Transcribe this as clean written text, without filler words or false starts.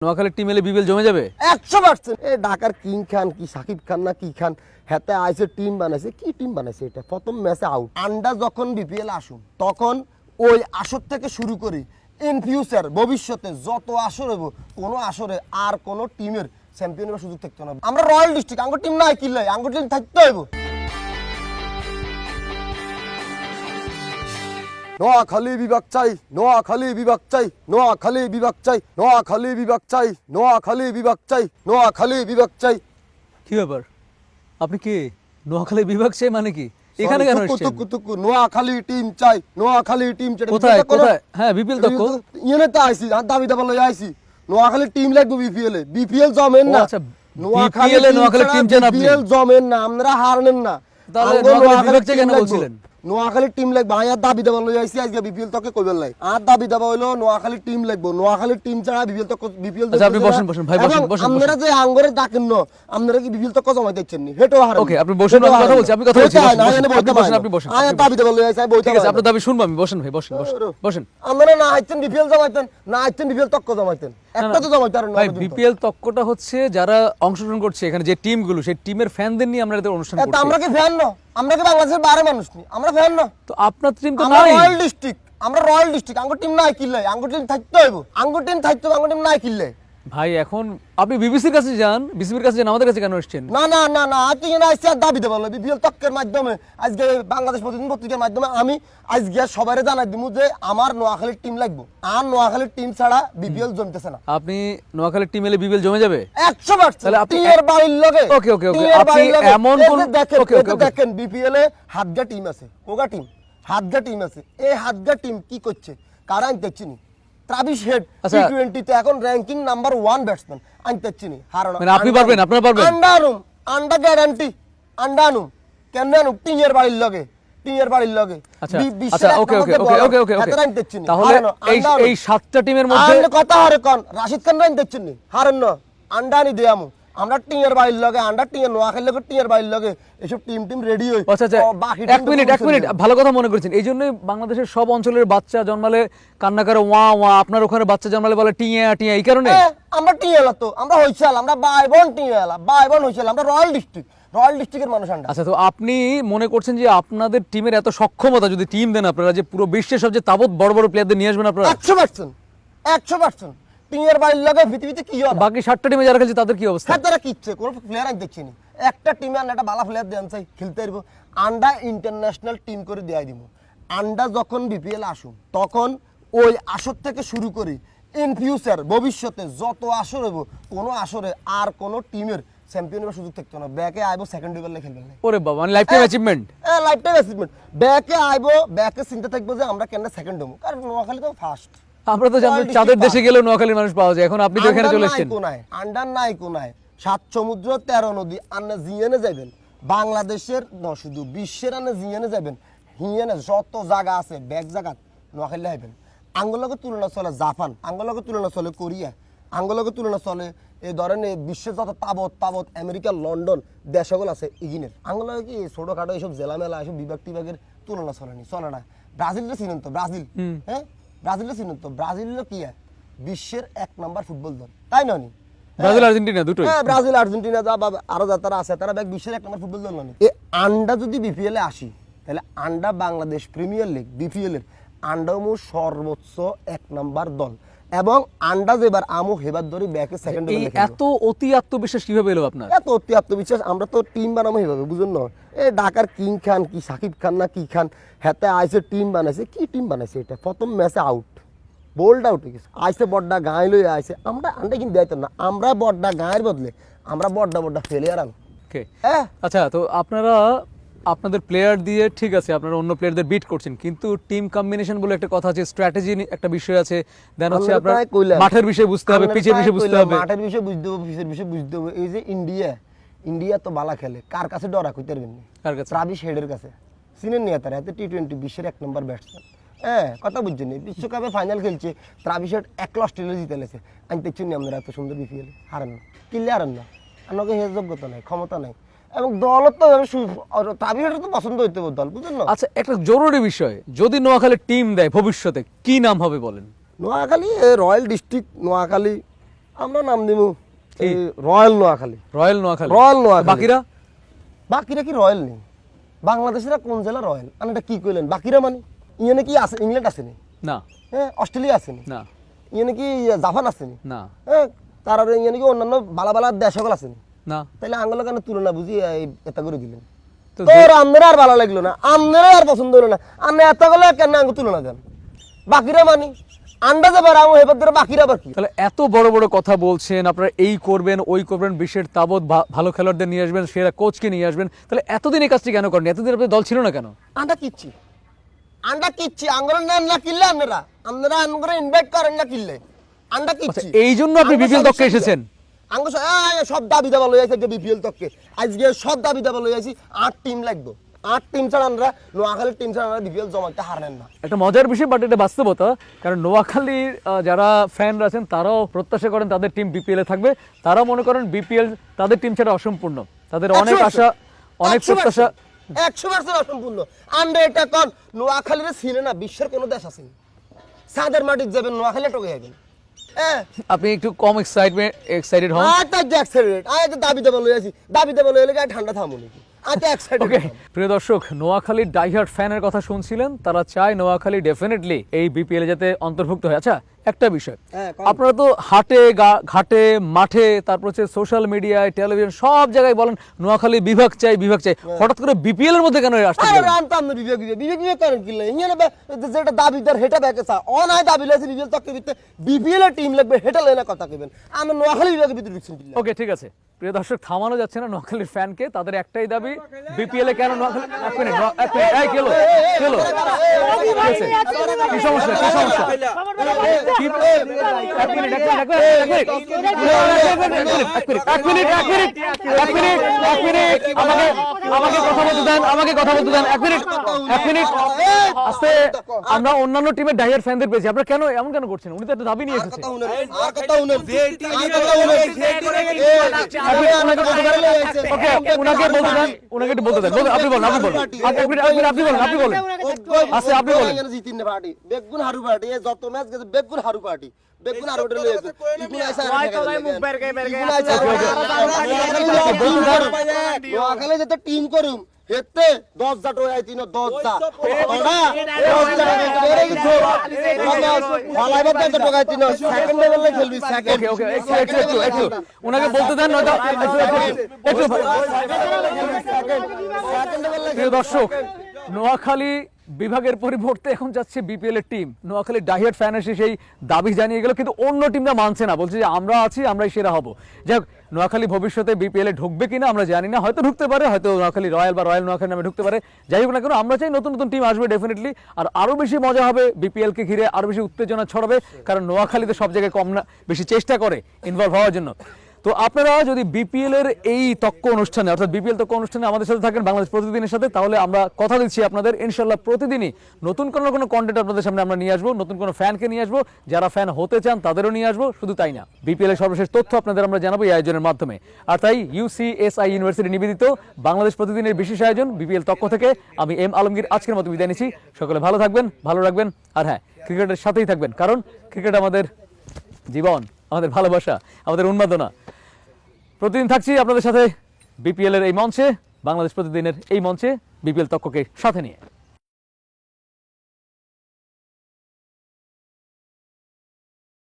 নোয়াখালীর টিম এলে বিপিএল জমে যাবে 100%। এ ঢাকার কিং খান কি সাকিব খান না কি খান হাতে আইসে টিম বানাইছে, কি টিম বানাইছে এটা প্রথম ম্যাচে আউট। আন্ডা যখন বিপিএল আসুন তখন ওই আসর থেকে শুরু করি ইন ফিউচার ভবিষ্যতে যত আসর হইব কোনো আসরে আর কোনো টিমের চ্যাম্পিয়ন হওয়ার সুযোগ থাকতো না। আমরা রয়্যাল ডিস্ট্রিক্ট আঙ্গুর টিম নাই কিনলে আঙ্গুর টিম থাকতে হইব। নোয়াখালী বিভাগ চাই, নোয়াখালী বিভাগ চাই, নোয়াখালী বিভাগ চাই, নোয়াখালী বিভাগ চাই, নোয়াখালী বিভাগ চাই, নোয়াখালী বিভাগ চাই। কি ব্যাপার, আপনি কি নোয়াখালী বিভাগ চাই মানে কি? এখানে কেন এসেছেন? নোয়াখালী টিম চাই, নোয়াখালী টিম চাই। কোথায় কোথায়? হ্যাঁ বিপিএল তো ইয়েনে তো আইছি আর দাবি দাবা লই আইছি। নোয়াখালী টিম লাগবে বিপিএল এ, বিপিএল জমেন না। আচ্ছা বিপিএল এ নোয়াখালী টিম চান আপনি? বিপিএল জমেন না, আমরা হারনেন না। তাহলে নোয়াখালী বিভাগ চাই কেন বলছিলেন? নোয়াখালী টিম লাগবে, আর দাবি দাবা লই আইছি আজকে বিপিএল তোকে কইবেন লাই। আর দাবি দাবা হইলো নোয়াখালী টিম লাগবে, নোয়াখালী টিম ছাড়া বিপিএল তো বিপিএল। আচ্ছা আপনি বসেন বসেন ভাই, বসেন বসেন। আপনারা যে আঙ্গরে ডাকেন না, আপনারা কি বিপিএল তো জমাই দিচ্ছেন নি? হেটো হারেন। ওকে আপনি বসেন, আমি কথা বলছি, আপনি কথা বলছি। আপনি বসেন, আপনি বসেন। আর দাবি দাবা লই আইছি বইতে। ঠিক আছে আপনার দাবি শুনবো আমি। বসেন ভাই, বসেন বসেন বসেন। আপনারা না আইতেন বিপিএল জমাইতেন, না আইতেন বিপিএল তক্ক জমাইতেন, একটা তো জমাইতেন না ভাই। বিপিএল তক্কটা হচ্ছে যারা অংশগ্রহণ করছে এখানে যে টিমগুলো, সেই টিমের ফ্যানদের নিয়ে আমরা এদের অনুষ্ঠান করছি। আমরা কি ফ্যান না? আমরা কি বাংলাদেশের 12 মানুষ নি? আমরা ফ্যান না? তো আপনার টিম তো আমরা নাই। রয়্যাল ডিস্ট্রিক্ট, আমরা রয়্যাল ডিস্ট্রিক্ট আঙ্গুর টিম নাই কিনলে আঙ্গুর টিম থাকতে হইব, আঙ্গুর টিম থাকতে আঙ্গুর টিম নাই কিনলে। ভাই এখন আপনি বিবিসির কাছে যান, বিসিবির কাছে যান, আমাদের কাছে কেন এসেছেন? না না না না, আজকে এখানে আইসি আর দাবি দেবো বিপিএল তক্কের মাধ্যমে আজকে বাংলাদেশ প্রতিদিন পত্রিকার মাধ্যমে আমি আজকে সবাই জানাই দিব যে আমার নোয়াখালীর টিম লাগবে, আর নোয়াখালীর টিম ছাড়া বিপিএল জমতেছে না। আপনি নোয়াখালীর টিম এলে বিপিএল জমে যাবে 100%। তাহলে আপনি টিমের বাড়ির লগে ওকে ওকে ওকে আপনি এমন কোন দেখেন বিপিএল এ হাতগা টিম আছে, কোগা টিম হাতগা টিম আছে। এই হাতগা টিম কি করছে কারা আনতেছি নি? ট্রাভিস হেড টি20 তে এখন র‍্যাঙ্কিং নাম্বার 1 ব্যাটসম্যান আনতেছি নি। হারানো মানে আপনি পারবেন, আপনারা পারবেন। আন্ডারুম আন্ডা গ্যারান্টি আন্ডানুম কেন আনুম টিমের বাড়ির লগে, টিমের বাড়ির লগে। আচ্ছা আচ্ছা ওকে ওকে ওকে ওকে ওকে ওকে। তাহলে এই 7টা টিমের মধ্যে কথা হারে কোন রাশিদ খান আনতেছি নি, হারেন না আন্ডানি দেয়ামু। আমরা টিমের বাড়ির লগে আন্ডার টিমের নোয়াখালী লগে টিমের বাড়ির লগে এসব টিম রেডি হই। আচ্ছা আচ্ছা এক মিনিট ভালো কথা মনে করেছেন। এই জন্যই বাংলাদেশের সব অঞ্চলের বাচ্চা জন্মালে কান্না করে ওয়া ওয়া, আপনার ওখানে বাচ্চা জন্মালে বলে টিয়া টিয়া, এই কারণে। আমরা টিয়ালা তো আমরা হইছাল, আমরা ভাই বোন টিয়ালা, ভাই বোন হইছাল, আমরা রয়্যাল ডিস্ট্রিক্ট, রয়্যাল ডিস্ট্রিক্টের মানুষ আন্ডা। আচ্ছা তো আপনি মনে করছেন যে আপনাদের টিমের এত সক্ষমতা, যদি টিম দেন আপনারা, যে পুরো বিশ্বের সবচেয়ে তাবৎ বড় বড় প্লেয়ারদের নিয়ে আসবেন আপনারা? 100%, 100%। টিমের বাড়ির লগে পৃথিবীতে কি হবে? বাকি 7টা টিমে যারা খেলছে তাদের কি অবস্থা? তারা কিচ্ছে কোন প্লেয়ার আমি দেখছি না। একটা টিমে আর একটা ভালো প্লেয়ার দেন চাই খেলতে পারবো, আন্ডা ইন্টারন্যাশনাল টিম করে দেয়াই দিব। আন্ডা যখন বিপিএল আসুন তখন ওই আসর থেকে শুরু করি ইন ফিউচার ভবিষ্যতে যত আসর হইব কোনো আসরে আর কোনো টিমের চ্যাম্পিয়ন হওয়ার সুযোগ থাকতো না। ব্যাকে আইবো সেকেন্ড লেভেলে খেলবেন না। ওরে বাবা, মানে life time achievement. Life time achievement. ব্যাকে আইবো, ব্যাকে চিন্তা থাকবো যে আমরা কেন সেকেন্ড হবো, কারণ নোয়াখালী তো ফার্স্ট। আমরা তো জানি চাঁদের দেশে গেলে নোয়াখালীর মানুষ পাওয়া যায়, এখন আপনি তো এখানে চলে এসেছেন। আন্ডার নাই কোনায় 7 সমুদ্র 13 নদী আন্না জিয়ানে যাবেন, বাংলাদেশের ন শুধু বিশ্বের আন্না জিয়ানে যাবেন, হিয়ানে যত জায়গা আছে ব্যাক জায়গা নোয়াখালী আইবেন। আঙ্গুলকে তুলনা চলে জাপান, আঙ্গুলকে তুলনা চলে কোরিয়া, আঙ্গুলকে তুলনা চলে এই ধরেন বিশ্বের যত তাবৎ আমেরিকা লন্ডন দেশগুলো আছে ইগিনের। আঙ্গুলকে কি ছোটখাটো এইসব জেলা মেলা এইসব বিভাগ টিভাগের তুলনা চলে না। ব্রাজিলটা চিনেন তো? ব্রাজিল, হ্যাঁ ব্রাজিলটা চিনেন তো? ব্রাজিলের কি বিশ্বের 1 নাম্বার ফুটবল দল, তাই নয়? ব্রাজিল আর্জেন্টিনা দুটোই। হ্যাঁ ব্রাজিল আর্জেন্টিনা আরো যারা আছে তারা বিশ্বের 1 নাম্বার ফুটবল দল নয়। এই আন্ডা যদি বিপিএল এ আসি তাহলে আন্ডা বাংলাদেশ প্রিমিয়ার লিগ বিপিএল এর আন্ডামু সর্বোচ্চ 1 নাম্বার দল, এবং আন্ডা যেবার আমু হেবার ধরে ব্যাকে সেকেন্ড লেভেলে খেলবে। এত অতি আত্মবিশ্বাস কিভাবে এলো আপনার? এত অতি আত্মবিশ্বাস, আমরা তো টিম বানাবো হেভাবে, বুঝুন না? এই ঢাকার কিং খান কি সাকিব খান না কি খান হাতে আইসে টিম বানাইছে, কি টিম বানাইছে এটা? প্রথম ম্যাচে আউট, বোল্ড আউট হয়ে গেছে। আইসে বড্ডা গায়ে লই আইসে, আমরা আন্ডা কিন্তু দায়িত্ব না, আমরা বড্ডা গায়ের বদলে আমরা বড্ডা ফেলে আর আচ্ছা তো আপনারা আপনাদের প্লেয়ার দিয়ে ঠিক আছে, আপনারা অন্য প্লেয়ারদের বিট করছেন, কিন্তু টিম কম্বিনেশন বলে একটা কথা আছে, স্ট্র্যাটেজি একটা বিষয় আছে, দেন হচ্ছে আপনার মাঠের বিষয় বুঝতে হবে, পিচের বিষয় বুঝতে হবে। মাঠের বিষয় বুঝতে হবে, পিচের বিষয় বুঝতে হবে। এই যে ইন্ডিয়া তো বালা খেলে, কার কাছে ডরা কইতে পারবেন না? কার কাছে? ট্রাভিস হেডের কাছে। চিনেন নিয়ে তারা হাতে টি20 বিশ্বের 1 নম্বর ব্যাটসম্যান। হ্যাঁ কথা বুঝছেন, বিশ্বকাপে ফাইনাল খেলছে ট্রাভিস হেড 1 অস্ট্রেলিয়া জিতে লেছে। আমি দেখছি না আমরা এত সুন্দর বিপিএল হারেন না, কিনলে হারেন না, আপনাকে যোগ্যতা নাই, ক্ষমতা নাই, এবং দল তো ট্রাভিস হেড তো পছন্দ হইতে হবে দল, বুঝলেন না? আচ্ছা একটা জরুরি বিষয়, যদি নোয়াখালী টিম দেয় ভবিষ্যতে কি নাম হবে বলেন? নোয়াখালী রয়্যাল ডিস্ট্রিক্ট নোয়াখালী আমরা নাম দিব royal Noakhali. Royal Noakhali. Royal Noakhali. বাকিরা বাকিরা কি রয়্যাল নেই? বাংলাদেশের কোন জেলা রয়্যাল? এটা কি কইলেন বাকিরা মানে ইয়ে কি আছে? ইংল্যান্ড আসেনি? না হ্যাঁ, অস্ট্রেলিয়া আসেনি? না ইয়ে কি জাপান আসেনি? না হ্যাঁ, তারা ইয়ে কি অন্যান্য বালা বালা দেশ সকল আসেনি? না। তাইলে আঙ্গুলো কেন তুলনা বুঝি এটা করে দিলেন? তো তোর আপনারা আর ভালো লাগলো না, আপনারা আর পছন্দ হলো না, আপনি এত গুলো কেন আঙ্গু তুলনা দেন? বাকিরা মানি আন্দাজে বাড়াবো এবার ধরে বাকিরা বাকি। তাহলে এত বড় বড় কথা বলছেন আপনারা, এই করবেন ওই করবেন, বিশ্বের তাবৎ ভালো খেলোয়াড়দের নিয়ে আসবেন, সেরা কোচকে নিয়ে আসবেন, তাহলে এতদিন এই কাজটি কেন করেন? এতদিন আপনাদের দল ছিল না কেন? আন্ডা কিচ্ছি আঙ্গুলো নেন না কিনলে আপনারা আঙ্গুলো ইনভাইট করেন না কিনলে আন্ডা কিচ্ছি। এই জন্য আপনি বিপিএল দক্ষে এসেছেন? আঙ্গু সব দাবি দাবা লই আছে বিপিএল তককে, আজকে সব দাবি দাবা লই আছি 8 টিম লাগবে, 8 টিম ছাড়া আমরা নোয়াখালীর টিম ছাড়া আমরা বিপিএল জমাতে হারেন না। একটা মজার বিষয়, বাট এটা বাস্তবতা, কারণ নোয়াখালীর যারা ফ্যানরা আছেন তারাও প্রত্যাশা করেন তাদের টিম বিপিএল এ থাকবে, তারাও মনে করেন বিপিএল তাদের টিম ছাড়া অসম্পূর্ণ, তাদের অনেক আশা অনেক প্রত্যাশা। 100% অসম্পূর্ণ। আমরা এটা কোন নোয়াখালীর ছিল না, বিশ্বের কোন দেশ আছে সাদের মাটির যাবেন নোয়াখালী টকে যাবেন। আপনি একটু কম এক্সাইটেড হন। দাবি দেবা লই আছি, দাবি দেবা লই গেলে ঠান্ডা থামো নাকি? ওকে প্রিয় দর্শক, নোয়াখালীর ডাইহার্ট ফ্যানের কথা শুনছিলেন, তারা চায় নোয়াখালী ডেফিনেটলি এই বিপিএল যাতে অন্তর্ভুক্ত হয়। আচ্ছা একটা বিষয়, আপনারা তো হাটে ঘাটে মাঠে তারপর হচ্ছে সোশ্যাল মিডিয়ায় টেলিভিশন সব জায়গায় বলেন নোয়াখালী বিভাগ চাই বিভাগ চাই, হঠাৎ করে বিপিএল এর মধ্যে কেন আসছে? যেটা দাবিদার হেটা ব্যাকে চা অনায় দাবি লাইছে বিপিএল তককে ভিতরে বিপিএল এর টিম লাগবে হেটা লেনা কথা কইবেন, আমরা নোয়াখালী বিভাগের ভিতরে ঢুকছেন। ওকে ঠিক আছে প্রিয় দর্শক, থামানো যাচ্ছে না নোয়াখালীর ফ্যানকে, তাদের একটাই দাবি বিপিএল এ কেন নোয়াখালী। এক মিনিট এই কেলো কেলো কি সমস্যা কি সমস্যা? আমাকে কথা বলতে দেন 1 মিনিট। আস্তে, আমরা অন্যান্য টিমের ডাইহার্ট ফ্যানদের পেয়েছি, আপনারা কেন এমন কেন করছেন? উনি তো একটা দাবি নিয়ে এসেছেন। উনাকে বলতে দেন, আপনি বলেন আপনি বলেন। আচ্ছা আপনি বলেন। বেগুন হারু পার্টি যত ম্যাচ গেছে বেগুন হারু পার্টি বেগুন হারু পার্টি লইছে ইগুলা আইসা নোয়াখালী যেতে টিম করুম হেতে 10 জাট হই আইতিন 10 জা ওনা 10 জা এর কিছু ভালাইবা তো টোকাইতিন সেকেন্ড লেভেলে খেলবি সেকেন্ড। ওকে একটু উনাকে বলতে দেন, নয়তো একটু প্রিয় দর্শক, নোয়াখালী বিভাগের পরিবর্তে এখন যাচ্ছে বিপিএল এর টিম। নোয়াখালী ডাইহার্ট ফ্যান এসে সেই দাবি জানিয়ে গেল, কিন্তু অন্য টিমরা মানছে না, বলছে যে আমরা আছি, আমরাই সেরা হব। যাই হোক, নোয়াখালী ভবিষ্যতে বিপিএল এ ঢুকবে কিনা আমরা জানি না, হয়তো ঢুকতে পারে, হয়তো নোয়াখালী রয়্যাল বা রয়্যাল নোয়াখালী নামে ঢুকতে পারে। যাই হোক না কেন, আমরা চাই নতুন নতুন টিম আসবে ডেফিনেটলি, আর আরো বেশি মজা হবে বিপিএল কে ঘিরে, আরো বেশি উত্তেজনা ছড়াবে, কারণ নোয়াখালীতে সব জায়গায় কম না বেশি চেষ্টা করে ইনভলভ হওয়ার জন্য। তো আপনারা যদি বিপিএল এর এই তক্ক অনুষ্ঠানে অর্থাৎ বিপিএল তক্ক অনুষ্ঠানে আমাদের সাথে থাকেন বাংলাদেশ প্রতিদিনের সাথে, তাহলে আমরা কথা দিচ্ছি আপনাদের ইনশাল্লাহ প্রতিদিনই নতুন কোনো কন্টেন্ট আপনাদের সামনে আমরা নিয়ে আসবো, নতুন কোনো ফ্যানকে নিয়ে আসবো, যারা ফ্যান হতে চান তাদেরও নিয়ে আসবো। শুধু তাই না, বিপিএল এর সর্বশেষ তথ্য আপনাদের আমরা জানাবো এই আয়োজনের মাধ্যমে। আর তাই UCSI ইউনিভার্সিটি নিবেদিত বাংলাদেশ প্রতিদিনের বিশেষ আয়োজন বিপিএল তক্ক থেকে আমি এম আলমগীর আজকের মতো বিদায় নিচ্ছি। সকলে ভালো থাকবেন, ভালো রাখবেন, আর হ্যাঁ ক্রিকেটের সাথেই থাকবেন, কারণ ক্রিকেট আমাদের জীবন, আমাদের ভালোবাসা, আমাদের উন্মাদনা। প্রতিদিন থাকছি আপনাদের সাথে বিপিএল এর এই মঞ্চে, বাংলাদেশ প্রতিদিনের এই মঞ্চে, বিপিএল তক্ককে সাথে নিয়ে।